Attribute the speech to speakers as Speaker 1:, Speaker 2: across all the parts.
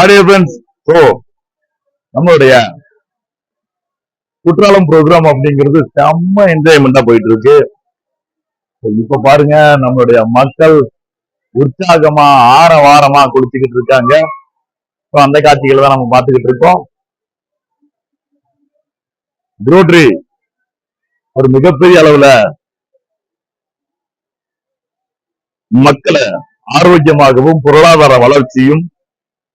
Speaker 1: Audio friends, so நம்மளுடைய Courtallam program அப்படிங்கிறது செம்ம என்ஜாய்மெண்டா போயிட்டு இருக்கு. இப்ப பாருங்க, நம்மளுடைய மக்கள் உற்சாகமா ஆரவாரமா குளிச்சுக்கிட்டு இருக்காங்க. அந்த காட்சிகளை தான் நம்ம பார்த்துக்கிட்டு இருக்கோம். ரோட்டரி ஒரு மிகப்பெரிய அளவுல மக்களை ஆரோக்கியமாகவும் பொருளாதார வளர்ச்சியும்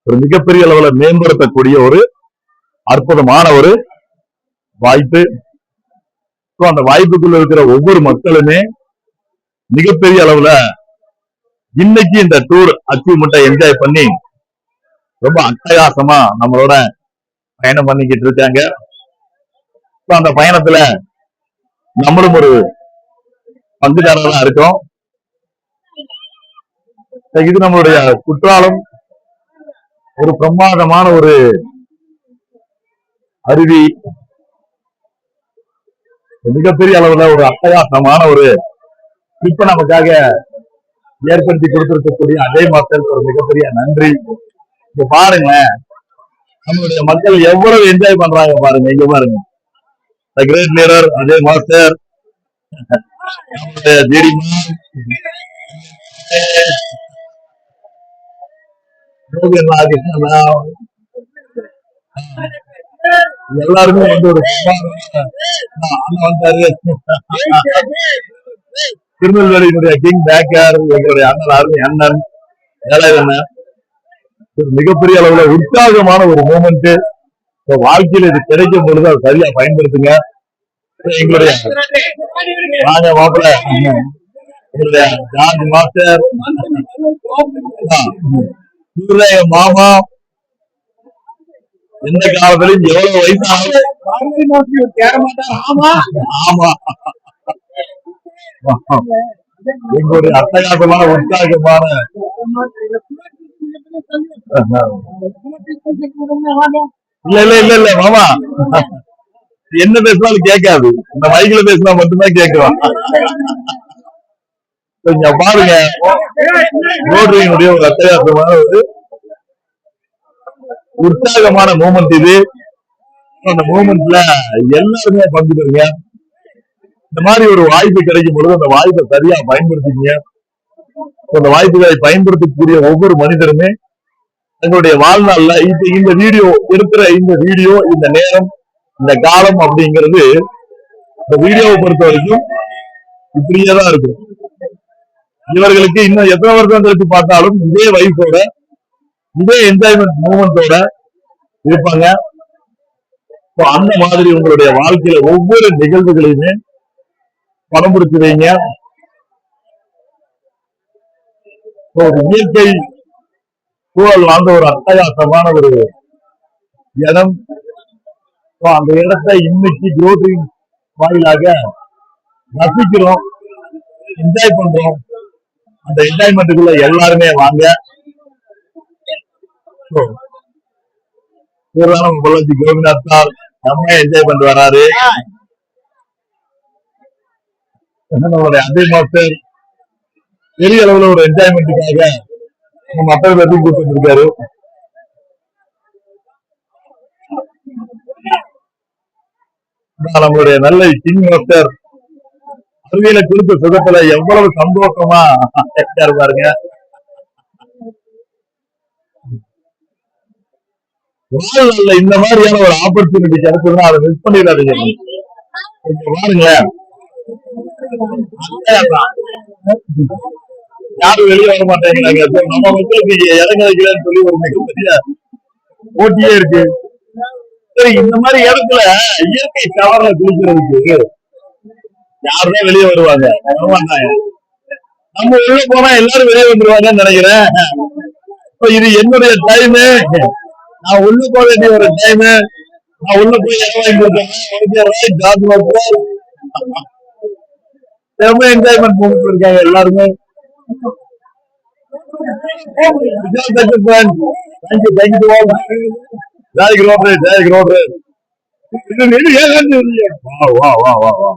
Speaker 1: ஒரு மிகப்பெரிய அளவுல மேம்படுத்தக்கூடிய ஒரு அற்புதமான ஒரு வாய்ப்பு. அந்த வாய்ப்புக்குள்ள இருக்கிற ஒவ்வொரு மக்களுமே மிகப்பெரிய அளவுல இன்னைக்கு இந்த டூர் அச்சீவ்மெண்ட்டை என்ஜாய் பண்ணி ரொம்ப அட்டகாசமா நம்மளோட பயணம் பண்ணிக்கிட்டு இருக்காங்க. அந்த பயணத்துல நம்மளும் ஒரு பங்குதாரர்களா இருக்கோம். இது நம்மளுடைய குற்றாலம் ஒரு பிரமாதமான ஒரு அருவி, மிகப்பெரிய அளவுல ஒரு அட்டகாசமான ஒரு இப்ப நமக்காக ஏற்படுத்தி கொடுத்திருக்கக்கூடிய அஜய் மாஸ்டருக்கு ஒரு மிகப்பெரிய நன்றி. இங்க பாருங்க, நம்மளுடைய மக்கள் எவ்வளவு என்ஜாய் பண்றாங்க பாருங்க. இங்க பாருங்க, கிரேட் லீடர் அஜய் மாஸ்டர், எல்லாருமே வந்து ஒரு திருநெல்வேலியினுடைய கிங் பேக்கர், எங்களுடைய அண்ணன் ஏழாயிரம் மிகப்பெரிய அளவுல உற்சாகமான ஒரு மூமெண்ட். வாழ்க்கையில் இது கிடைக்கும் பொழுது அதை சரியா பயன்படுத்துங்க. எங்களுடைய வாங்க மாப்பிள்ள, எங்களுடைய ஜார்ஜ் மாஸ்டர், என் மாமா, எந்த காலத்திலும் எவ்வளவு வயசாக எங்களுடைய அட்டகாசமான உற்சாகமான இல்ல மாமா, என்ன பேசினாலும் கேட்காது, இந்த மைக்ல பேசினா மட்டும்தான் கேட்கலாம். பாருங்க, ரோட்டரியினுடைய ஒரு அட்டகாசமான ஒரு உற்சாகமான மூமெண்ட் இது. அந்த மூமெண்ட்ல எல்லாருமே பங்கு பெறுங்க. இந்த மாதிரி ஒரு வாய்ப்பு கிடைக்கும் பொழுது அந்த வாய்ப்பை சரியா பயன்படுத்திங்க. அந்த வாய்ப்புகளை பயன்படுத்தக்கூடிய ஒவ்வொரு மனிதருமே தங்களுடைய வாழ்நாள்ல இந்த வீடியோ இருக்கிற இந்த நேரம், இந்த காலம் அப்படிங்கிறது இந்த வீடியோவை பொறுத்த வரைக்கும் இப்படியேதான் இருக்கும். இவர்களுக்கு இன்னும் எத்தனை வருஷம் கழிச்சு பார்த்தாலும் இதே வயசோட இதே என்ஜாய்மெண்ட் மூமெண்டோட இருப்பாங்க. அந்த மாதிரி உங்களுடைய வாழ்க்கையில ஒவ்வொரு நிகழ்வுகளையுமே படம் பிடிச்சு வைங்க. இயற்கை சூழல் வாழ்ந்த ஒரு அட்டகாசமான ஒரு இடம். அந்த இடத்தை இன்னைக்கு ரோட்டரி வாயிலாக ரசிக்கிறோம், என்ஜாய் பண்றோம். அந்த என்ஜாய்மெண்ட்டுக்குள்ள எல்லாருமே வாங்க. பொள்ளாச்சி கோபிநாத்தால் நம்ம என்ஜாய் பண்ணிட்டு வராரு. நம்மளுடைய அஜய் மாஸ்டர் பெரிய அளவுல ஒரு என்ஜாய்மெண்ட்டுக்காக மற்ற பேருக்கு கூப்பிட்டு இருக்காரு. நம்மளுடைய நல்ல கிங் மாஸ்டர் அருவியில கொடுத்த சுகத்துல எவ்வளவு சந்தோஷமா பாருங்க. வாழ்நாள்ல இந்த மாதிரியான ஒரு ஆப்பர்ச்சுனிட்டி கிடைச்சதுன்னா அதை மிஸ் பண்ணிடாதீங்க. பாருங்களேன், யாரும் வெளியே வர மாட்டேங்கிறாங்க. நம்ம மக்களுக்கு இடம் கிடைக்கலன்னு சொல்லி ஒரு மிகப்பெரிய போட்டியே இருக்கு. சரி, இந்த மாதிரி இடத்துல இயற்கை கவர்ல குளிக்கிறதுக்கு யாருதான் வெளியே வருவாங்க? வரமாட்டாங்க. நம்ம உள்ள போனா எல்லாரும் வெளியே வந்துருவாங்கன்னு நினைக்கிறேன். இது என்னுடைய டைமு, நான் உள்ள போக வேண்டிய ஒரு டைமு. நான் உள்ள போய் இடம் வாங்கி கொடுத்தேன். ரொம்ப என்ஜாய்மெண்ட் பண்ணிட்டு இருக்காங்க எல்லாருமே. ஜெய் ரோட்டரி. வா வா வா வா.